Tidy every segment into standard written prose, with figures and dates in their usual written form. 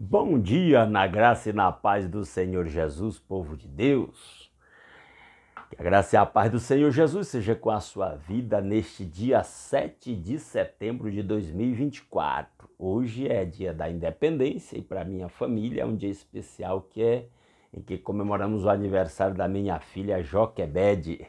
Bom dia, na graça e na paz do Senhor Jesus, povo de Deus. Que a graça e a paz do Senhor Jesus seja com a sua vida neste dia 7 de setembro de 2024. Hoje é dia da independência e para minha família é um dia especial em que comemoramos o aniversário da minha filha Joquebede.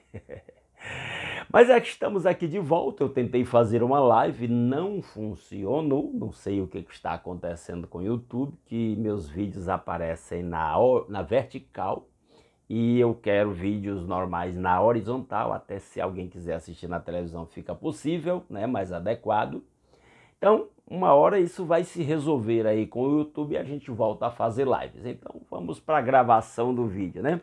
Mas é que estamos aqui de volta. Eu tentei fazer uma live, não funcionou. Não sei o que está acontecendo com o YouTube, que meus vídeos aparecem na vertical e eu quero vídeos normais na horizontal. Até se alguém quiser assistir na televisão fica possível, né? Mais adequado. Então, uma hora isso vai se resolver aí com o YouTube e a gente volta a fazer lives. Então, vamos para a gravação do vídeo, né?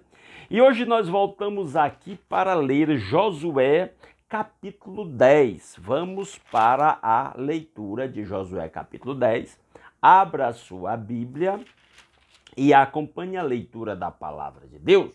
E hoje nós voltamos aqui para ler Josué capítulo 10. Vamos para a leitura de Josué capítulo 10. Abra a sua Bíblia e acompanhe a leitura da palavra de Deus.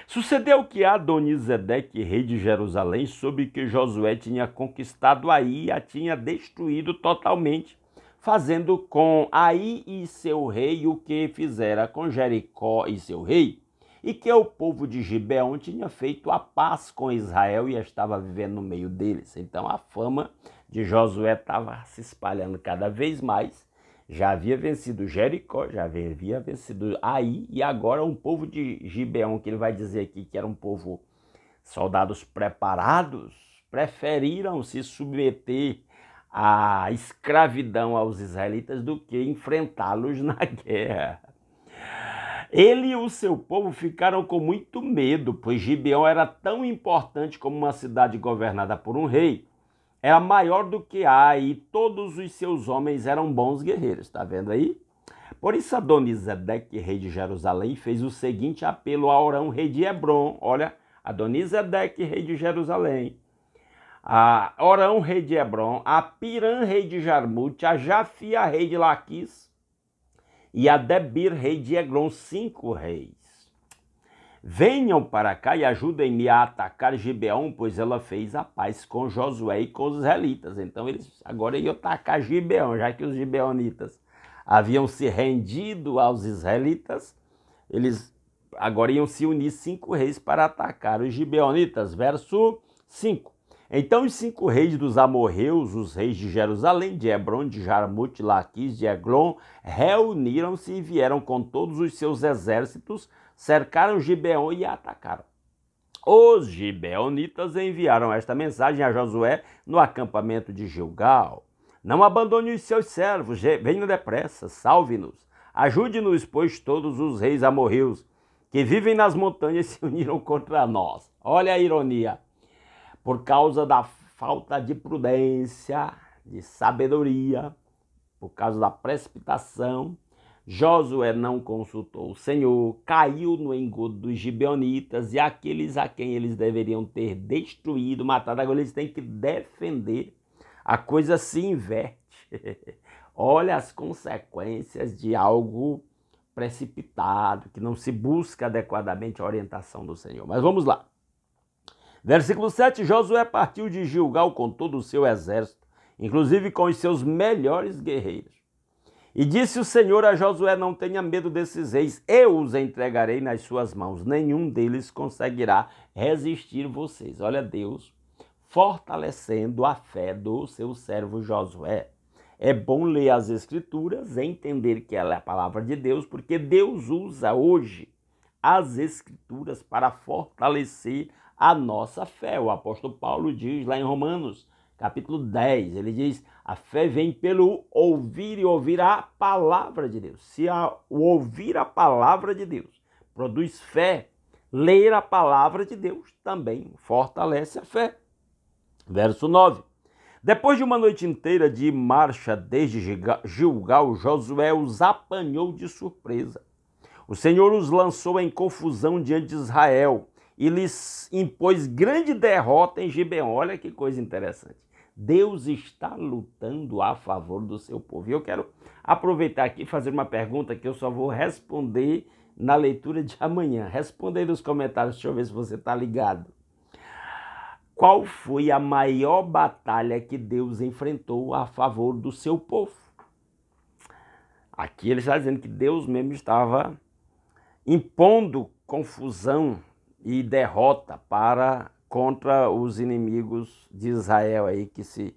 Sucedeu que Adonisedeque, rei de Jerusalém, soube que Josué tinha conquistado Ai e a tinha destruído totalmente, fazendo com Ai e seu rei o que fizera com Jericó e seu rei, e que o povo de Gibeão tinha feito a paz com Israel e estava vivendo no meio deles. Então a fama de Josué estava se espalhando cada vez mais. Já havia vencido Jericó, já havia vencido Ai, e agora um povo de Gibeão, que ele vai dizer aqui que era um povo, soldados preparados, preferiram se submeter à escravidão aos israelitas do que enfrentá-los na guerra. Ele e o seu povo ficaram com muito medo, pois Gibeão era tão importante como uma cidade governada por um rei. Era maior do que Ai e todos os seus homens eram bons guerreiros, está vendo aí? Por isso Adonisedeque, rei de Jerusalém, fez o seguinte apelo a Orão, rei de Hebrom. Olha, Adonisedeque, rei de Jerusalém, a Orão, rei de Hebrom, a Pirã, rei de Jarmute, a Jafia, rei de Laquis, e a Debir, rei de Eglon, 5 reis. Venham para cá e ajudem-me a atacar Gibeão, pois ela fez a paz com Josué e com os israelitas. Então eles agora iam atacar Gibeão, já que os gibeonitas haviam se rendido aos israelitas, eles agora iam se unir 5 reis para atacar os gibeonitas. Verso 5. Então os 5 reis dos amorreus, os reis de Jerusalém, de Hebrom, de Jarmute, Laquis, de Eglon, reuniram-se e vieram com todos os seus exércitos, cercaram Gibeão e atacaram. Os gibeonitas enviaram esta mensagem a Josué no acampamento de Gilgal: não abandone os seus servos, venham depressa, salve-nos, ajude-nos, pois todos os reis amorreus que vivem nas montanhas se uniram contra nós. Olha a ironia. Por causa da falta de prudência, de sabedoria, por causa da precipitação, Josué não consultou o Senhor, caiu no engodo dos gibeonitas e aqueles a quem eles deveriam ter destruído, matado. Agora eles têm que defender. A coisa se inverte. Olha as consequências de algo precipitado, que não se busca adequadamente a orientação do Senhor. Mas vamos lá. Versículo 7, Josué partiu de Gilgal com todo o seu exército, inclusive com os seus melhores guerreiros. E disse o Senhor a Josué: não tenha medo desses reis, eu os entregarei nas suas mãos, nenhum deles conseguirá resistir vocês. Olha Deus fortalecendo a fé do seu servo Josué. É bom ler as Escrituras, entender que ela é a palavra de Deus, porque Deus usa hoje as Escrituras para fortalecer a nossa fé. O apóstolo Paulo diz lá em Romanos, capítulo 10, ele diz: a fé vem pelo ouvir e ouvir a palavra de Deus. Se o ouvir a palavra de Deus produz fé, ler a palavra de Deus também fortalece a fé. Verso 9. Depois de uma noite inteira de marcha desde Gilgal, Josué os apanhou de surpresa. O Senhor os lançou em confusão diante de Israel e lhes impôs grande derrota em Gibeão. Olha que coisa interessante. Deus está lutando a favor do seu povo. E eu quero aproveitar aqui e fazer uma pergunta que eu só vou responder na leitura de amanhã. Responda aí nos comentários, deixa eu ver se você está ligado. Qual foi a maior batalha que Deus enfrentou a favor do seu povo? Aqui ele está dizendo que Deus mesmo estava impondo confusão e derrota contra os inimigos de Israel aí que se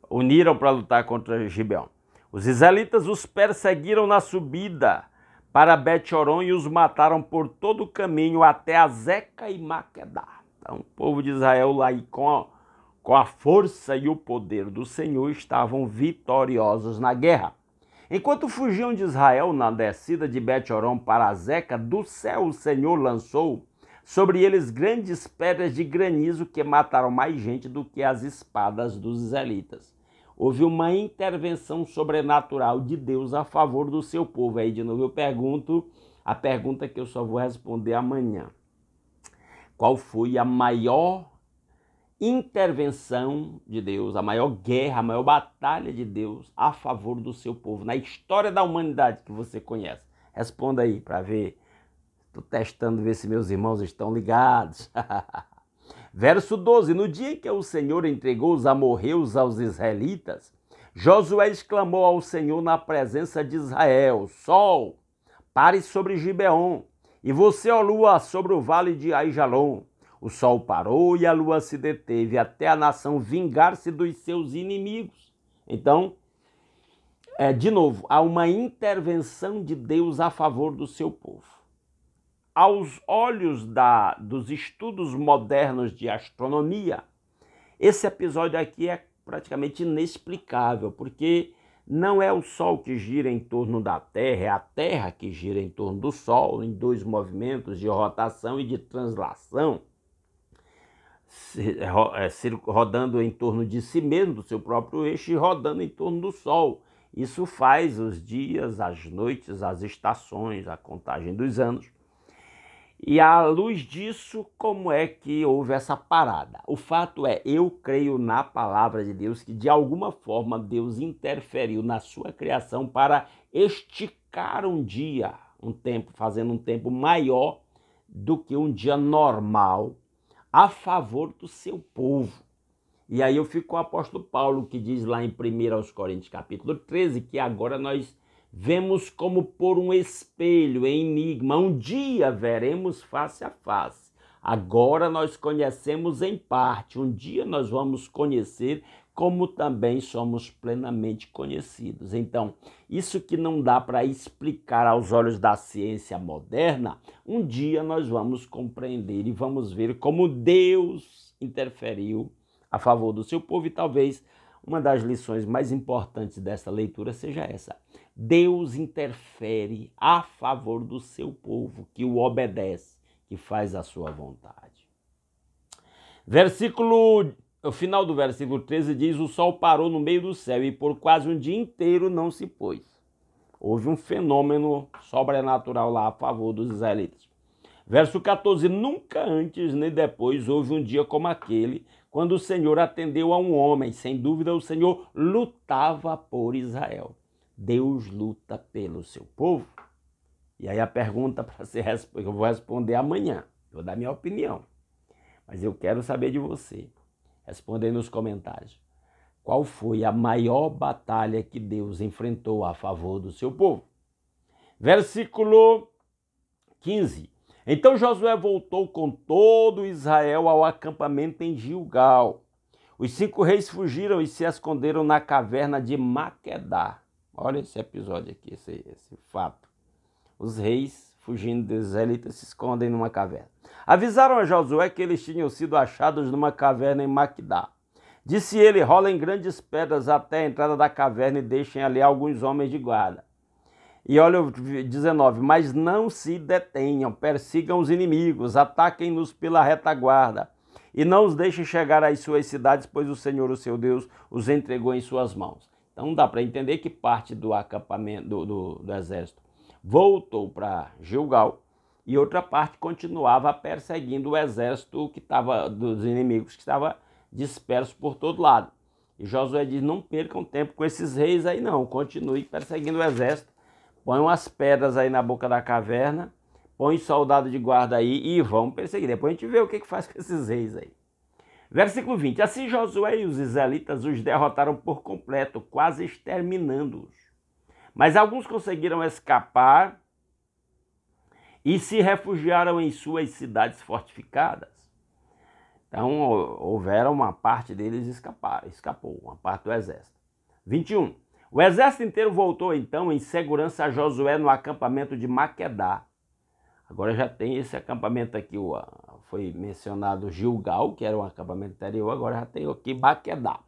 uniram para lutar contra Gibeão. Os israelitas os perseguiram na subida para Bet-horon e os mataram por todo o caminho até Azeca e Maquedá. Então o povo de Israel lá com a força e o poder do Senhor estavam vitoriosos na guerra. Enquanto fugiam de Israel na descida de Bet-horon para Azeca, do céu o Senhor lançou sobre eles grandes pedras de granizo que mataram mais gente do que as espadas dos israelitas. Houve uma intervenção sobrenatural de Deus a favor do seu povo. Aí de novo eu pergunto a pergunta que eu só vou responder amanhã. Qual foi a maior intervenção de Deus, a maior guerra, a maior batalha de Deus a favor do seu povo, na história da humanidade que você conhece? Responda aí para ver. Estou testando ver se meus irmãos estão ligados. Verso 12. No dia em que o Senhor entregou os amorreus aos israelitas, Josué exclamou ao Senhor na presença de Israel: Sol, pare sobre Gibeon, e você, ó lua, sobre o vale de Aijalon. O sol parou e a lua se deteve até a nação vingar-se dos seus inimigos. Então, de novo, há uma intervenção de Deus a favor do seu povo. Aos olhos dos estudos modernos de astronomia, esse episódio aqui é praticamente inexplicável, porque não é o Sol que gira em torno da Terra, é a Terra que gira em torno do Sol, em dois movimentos de rotação e de translação, rodando em torno de si mesmo, do seu próprio eixo, e rodando em torno do Sol. Isso faz os dias, as noites, as estações, a contagem dos anos. E à luz disso, como é que houve essa parada? O fato é, eu creio na palavra de Deus que de alguma forma Deus interferiu na sua criação para esticar um dia, um tempo, fazendo um tempo maior do que um dia normal a favor do seu povo. E aí eu fico com o apóstolo Paulo, que diz lá em 1 Coríntios capítulo 13, que agora nós vemos como por um espelho, em enigma. Um dia veremos face a face. Agora nós conhecemos em parte. Um dia nós vamos conhecer como também somos plenamente conhecidos. Então, isso que não dá para explicar aos olhos da ciência moderna, um dia nós vamos compreender e vamos ver como Deus interferiu a favor do seu povo. E talvez uma das lições mais importantes dessa leitura seja essa: Deus interfere a favor do seu povo, que o obedece, que faz a sua vontade. O final do versículo 13 diz: o sol parou no meio do céu e por quase um dia inteiro não se pôs. Houve um fenômeno sobrenatural lá a favor dos israelitas. Verso 14: nunca antes nem depois houve um dia como aquele, quando o Senhor atendeu a um homem. Sem dúvida, o Senhor lutava por Israel. Deus luta pelo seu povo. E aí a pergunta para ser respondida, eu vou responder amanhã. Vou dar minha opinião. Mas eu quero saber de você. Responda aí nos comentários. Qual foi a maior batalha que Deus enfrentou a favor do seu povo? Versículo 15. Então Josué voltou com todo Israel ao acampamento em Gilgal. Os 5 reis fugiram e se esconderam na caverna de Maquedá. Olha esse episódio aqui, esse fato. Os reis, fugindo dos israelitas, se escondem numa caverna. Avisaram a Josué que eles tinham sido achados numa caverna em Maquedá. Disse ele: rolem grandes pedras até a entrada da caverna e deixem ali alguns homens de guarda. E olha o 19, mas não se detenham, persigam os inimigos, ataquem-nos pela retaguarda e não os deixem chegar às suas cidades, pois o Senhor, o seu Deus, os entregou em suas mãos. Então dá para entender que parte do acampamento do exército voltou para Gilgal e outra parte continuava perseguindo o exército dos inimigos que estava disperso por todo lado. E Josué diz: não percam tempo com esses reis aí não, continue perseguindo o exército. Põe umas pedras aí na boca da caverna, põe soldado de guarda aí e vão perseguir. Depois a gente vê o que faz com esses reis aí. Versículo 20. Assim Josué e os israelitas os derrotaram por completo, quase exterminando-os. Mas alguns conseguiram escapar e se refugiaram em suas cidades fortificadas. Então, houveram uma parte deles escapou, uma parte do exército. 21. O exército inteiro voltou então em segurança a Josué no acampamento de Maquedá. Agora já tem esse acampamento aqui, foi mencionado Gilgal, que era um acampamento anterior, agora já tem aqui Maquedá.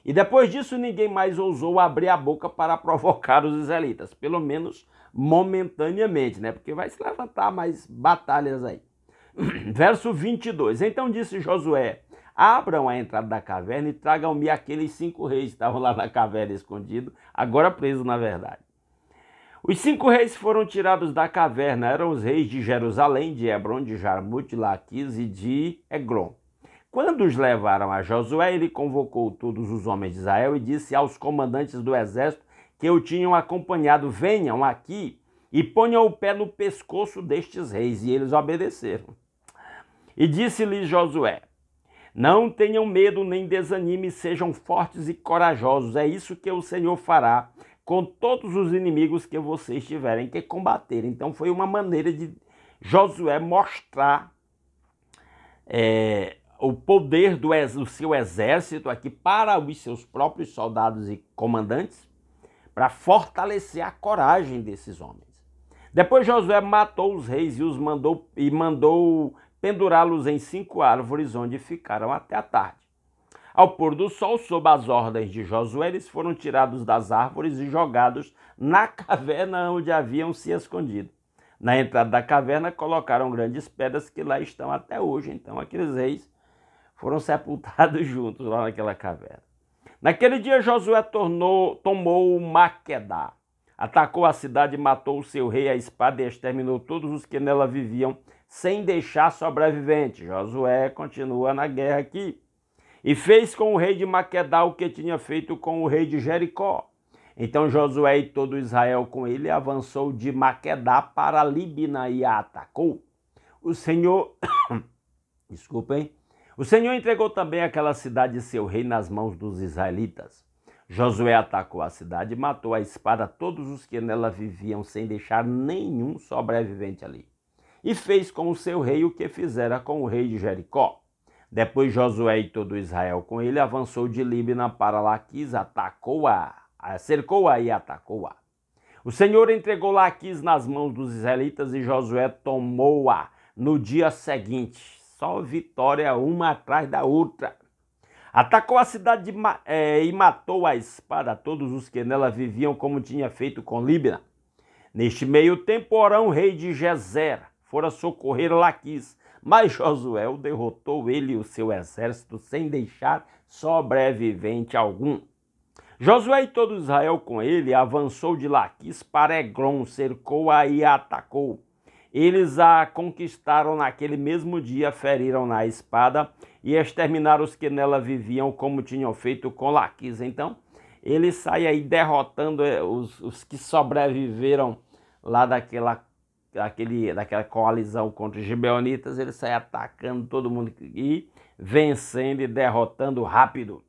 E depois disso ninguém mais ousou abrir a boca para provocar os israelitas, pelo menos momentaneamente, né? Porque vai se levantar mais batalhas aí. Verso 22. Então disse Josué: abram a entrada da caverna e tragam-me aqueles 5 reis que estavam lá na caverna escondidos, agora presos na verdade. Os 5 reis foram tirados da caverna, eram os reis de Jerusalém, de Hebron, de Jarmute, de Laquis e de Egrom. Quando os levaram a Josué, ele convocou todos os homens de Israel e disse aos comandantes do exército que o tinham acompanhado: venham aqui e ponham o pé no pescoço destes reis. E eles obedeceram. E disse-lhes Josué: não tenham medo nem desanime, sejam fortes e corajosos. É isso que o Senhor fará com todos os inimigos que vocês tiverem que combater. Então foi uma maneira de Josué mostrar o poder do seu exército aqui para os seus próprios soldados e comandantes, para fortalecer a coragem desses homens. Depois Josué matou os reis e mandou pendurá-los em 5 árvores, onde ficaram até a tarde. Ao pôr do sol, sob as ordens de Josué, eles foram tirados das árvores e jogados na caverna onde haviam se escondido. Na entrada da caverna colocaram grandes pedras que lá estão até hoje. Então aqueles reis foram sepultados juntos lá naquela caverna. Naquele dia Josué tomou Maquedá, atacou a cidade, matou o seu rei à espada e exterminou todos os que nela viviam, sem deixar sobrevivente. Josué continua na guerra aqui. E fez com o rei de Maquedá o que tinha feito com o rei de Jericó. Então Josué e todo Israel com ele avançou de Maquedá para Líbina e a atacou. O Senhor, o Senhor entregou também aquela cidade e seu rei nas mãos dos israelitas. Josué atacou a cidade e matou à espada todos os que nela viviam, sem deixar nenhum sobrevivente ali. E fez com o seu rei o que fizera com o rei de Jericó. Depois Josué e todo Israel com ele avançou de Líbina para Laquis, cercou-a e atacou-a. O Senhor entregou Laquis nas mãos dos israelitas e Josué tomou-a no dia seguinte. Só vitória uma atrás da outra. Atacou a cidade e matou à espada todos os que nela viviam, como tinha feito com Líbina. Neste meio tempo, Orão, rei de Gezer, fora socorrer Laquis, mas Josué o derrotou, ele e o seu exército, sem deixar sobrevivente algum. Josué e todo Israel com ele avançou de Laquis para Egrom, cercou-a e a atacou. Eles a conquistaram naquele mesmo dia, feriram na espada e exterminaram os que nela viviam, como tinham feito com Laquis. Então, ele sai aí derrotando os que sobreviveram lá daquela coalizão contra os gibeonitas. Ele sai atacando todo mundo e vencendo e derrotando rápido.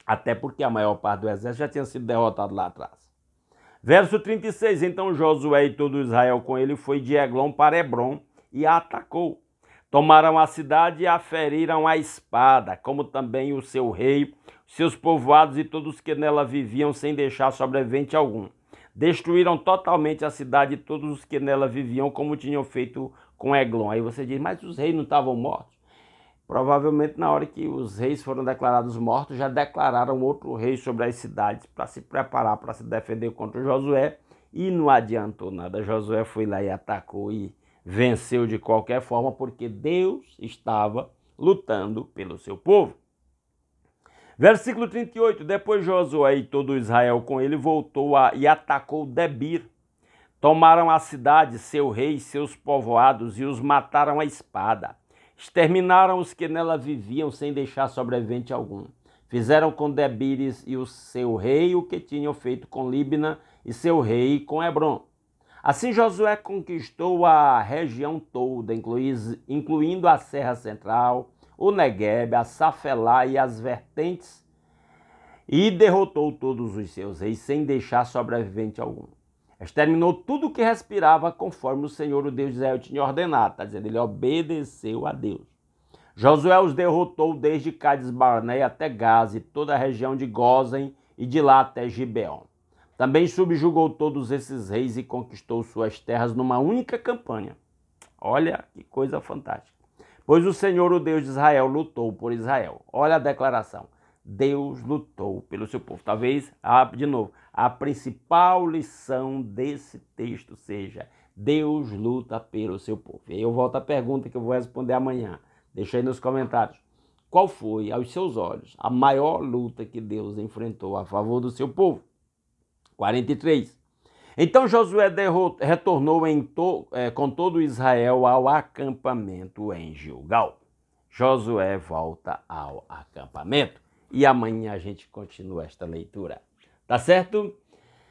Até porque a maior parte do exército já tinha sido derrotado lá atrás. Verso 36, então Josué e todo Israel com ele foi de Eglon para Hebrom e a atacou. Tomaram a cidade e a feriram à espada, como também o seu rei, seus povoados e todos que nela viviam, sem deixar sobrevivente algum. Destruíram totalmente a cidade e todos os que nela viviam, como tinham feito com Eglon. Aí você diz, mas os reis não estavam mortos? Provavelmente na hora que os reis foram declarados mortos, já declararam outro rei sobre as cidades para se preparar para se defender contra Josué. E não adiantou nada. Josué foi lá e atacou e venceu de qualquer forma, porque Deus estava lutando pelo seu povo. Versículo 38. Depois Josué e todo Israel com ele voltou e atacou Debir. Tomaram a cidade, seu rei e seus povoados e os mataram à espada. Exterminaram os que nela viviam, sem deixar sobrevivente algum. Fizeram com Debires e o seu rei o que tinham feito com Líbina e seu rei com Hebrom. Assim Josué conquistou a região toda, incluindo a Serra Central, o Neguebe, a Safelá e as vertentes, e derrotou todos os seus reis, sem deixar sobrevivente algum. exterminou tudo o que respirava conforme o Senhor, o Deus de Israel, tinha ordenado. Está dizendo, ele obedeceu a Deus. Josué os derrotou desde Cades-Barneia até Gaza e toda a região de Gósen e de lá até Gibeon. Também subjugou todos esses reis e conquistou suas terras numa única campanha. Olha que coisa fantástica. Pois o Senhor, o Deus de Israel, lutou por Israel. Olha a declaração. Deus lutou pelo seu povo. Talvez, de novo, a principal lição desse texto seja Deus luta pelo seu povo. E aí eu volto à pergunta que eu vou responder amanhã. Deixa aí nos comentários. Qual foi, aos seus olhos, a maior luta que Deus enfrentou a favor do seu povo? 43. Então Josué retornou com todo Israel ao acampamento em Gilgal. Josué volta ao acampamento. E amanhã a gente continua esta leitura. Tá certo?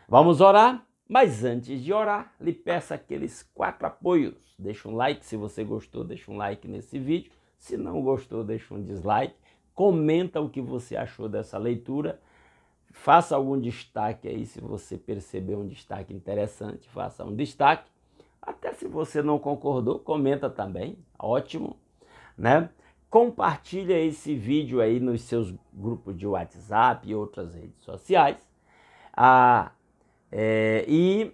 Vamos orar? Mas antes de orar, lhe peço aqueles 4 apoios. Deixa um like se você gostou, deixa um like nesse vídeo. Se não gostou, deixa um dislike. Comenta o que você achou dessa leitura. Faça algum destaque aí, se você percebeu um destaque interessante, faça um destaque. Até se você não concordou, comenta também, ótimo, né? Compartilha esse vídeo aí nos seus grupos de WhatsApp e outras redes sociais. E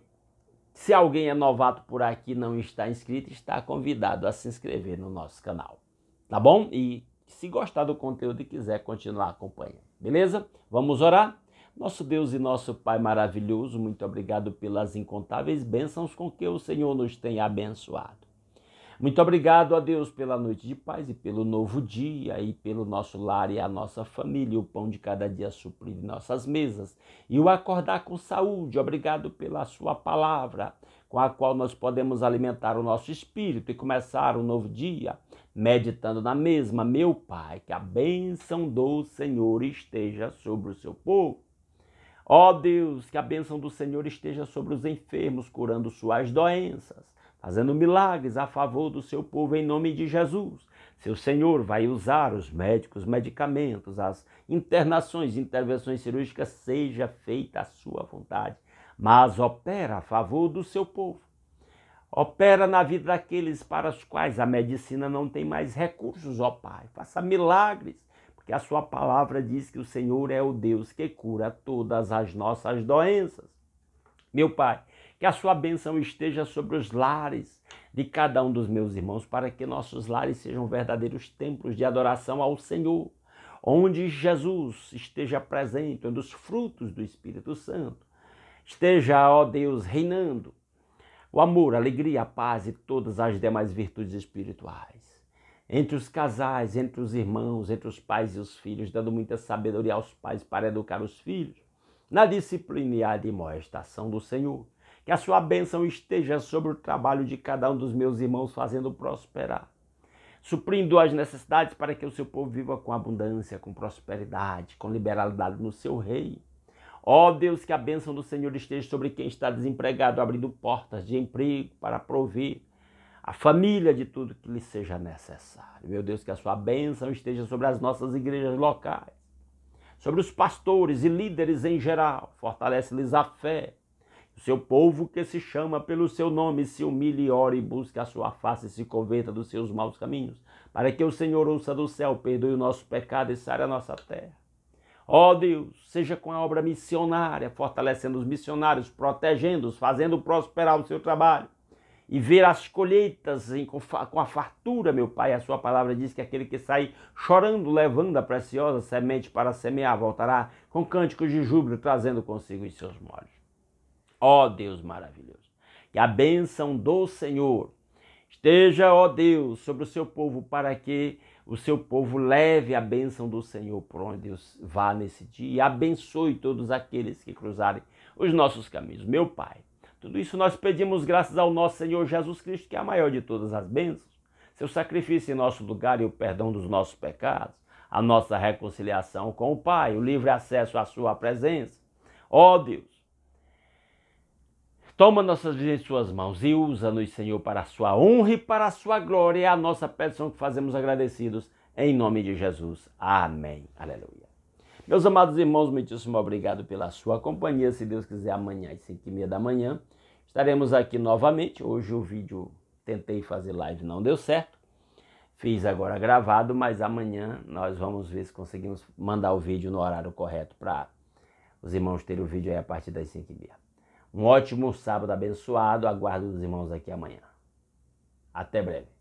se alguém é novato por aqui e não está inscrito, está convidado a se inscrever no nosso canal, tá bom? E se gostar do conteúdo e quiser continuar acompanhando, beleza? Vamos orar? Nosso Deus e nosso Pai maravilhoso, muito obrigado pelas incontáveis bênçãos com que o Senhor nos tem abençoado. Muito obrigado a Deus pela noite de paz e pelo novo dia e pelo nosso lar e a nossa família, o pão de cada dia suprido em nossas mesas e o acordar com saúde. Obrigado pela sua palavra, com a qual nós podemos alimentar o nosso espírito e começar um novo dia, meditando na mesma. Meu Pai, que a bênção do Senhor esteja sobre o seu povo. Ó Deus, que a bênção do Senhor esteja sobre os enfermos, curando suas doenças, fazendo milagres a favor do seu povo em nome de Jesus. Seu Senhor vai usar os médicos, medicamentos, as internações, intervenções cirúrgicas, seja feita a sua vontade, mas opera a favor do seu povo. Opera na vida daqueles para os quais a medicina não tem mais recursos, ó Pai. Faça milagres, porque a sua palavra diz que o Senhor é o Deus que cura todas as nossas doenças. Meu Pai, que a sua bênção esteja sobre os lares de cada um dos meus irmãos, para que nossos lares sejam verdadeiros templos de adoração ao Senhor, onde Jesus esteja presente, onde os frutos do Espírito Santo esteja, ó Deus, reinando. O amor, a alegria, a paz e todas as demais virtudes espirituais. Entre os casais, entre os irmãos, entre os pais e os filhos, dando muita sabedoria aos pais para educar os filhos, na disciplina e admoestação do Senhor. Que a sua bênção esteja sobre o trabalho de cada um dos meus irmãos, fazendo prosperar, suprindo as necessidades para que o seu povo viva com abundância, com prosperidade, com liberalidade no seu reino. Ó Deus, que a bênção do Senhor esteja sobre quem está desempregado, abrindo portas de emprego para prover a família de tudo que lhe seja necessário. Meu Deus, que a sua bênção esteja sobre as nossas igrejas locais, sobre os pastores e líderes em geral. Fortalece-lhes a fé. O seu povo que se chama pelo seu nome se humilhe, ore e busque a sua face e se converta dos seus maus caminhos, para que o Senhor ouça do céu, perdoe o nosso pecado e sare a nossa terra. Ó Deus, seja com a obra missionária, fortalecendo os missionários, protegendo-os, fazendo prosperar o seu trabalho e ver as colheitas com a fartura, meu Pai. A sua palavra diz que aquele que sai chorando, levando a preciosa semente para semear, voltará com cânticos de júbilo, trazendo consigo os seus molhos. Ó Deus maravilhoso, que a bênção do Senhor esteja, ó Deus, sobre o seu povo, para que o seu povo leve a bênção do Senhor por onde Deus vá nesse dia e abençoe todos aqueles que cruzarem os nossos caminhos. Meu Pai, tudo isso nós pedimos graças ao nosso Senhor Jesus Cristo, que é a maior de todas as bênçãos, seu sacrifício em nosso lugar e o perdão dos nossos pecados, a nossa reconciliação com o Pai, o livre acesso à sua presença. Ó Deus, toma nossas vidas em suas mãos e usa-nos, Senhor, para a sua honra e para a sua glória. É a nossa petição que fazemos agradecidos em nome de Jesus. Amém. Aleluia. Meus amados irmãos, muitíssimo obrigado pela sua companhia. Se Deus quiser, amanhã às 5h30 da manhã, Estaremos aqui novamente. Hoje o vídeo, tentei fazer live, não deu certo. Fiz agora gravado, mas amanhã nós vamos ver se conseguimos mandar o vídeo no horário correto para os irmãos terem o vídeo aí a partir das 5h30. Um ótimo sábado abençoado. Aguardo os irmãos aqui amanhã. Até breve.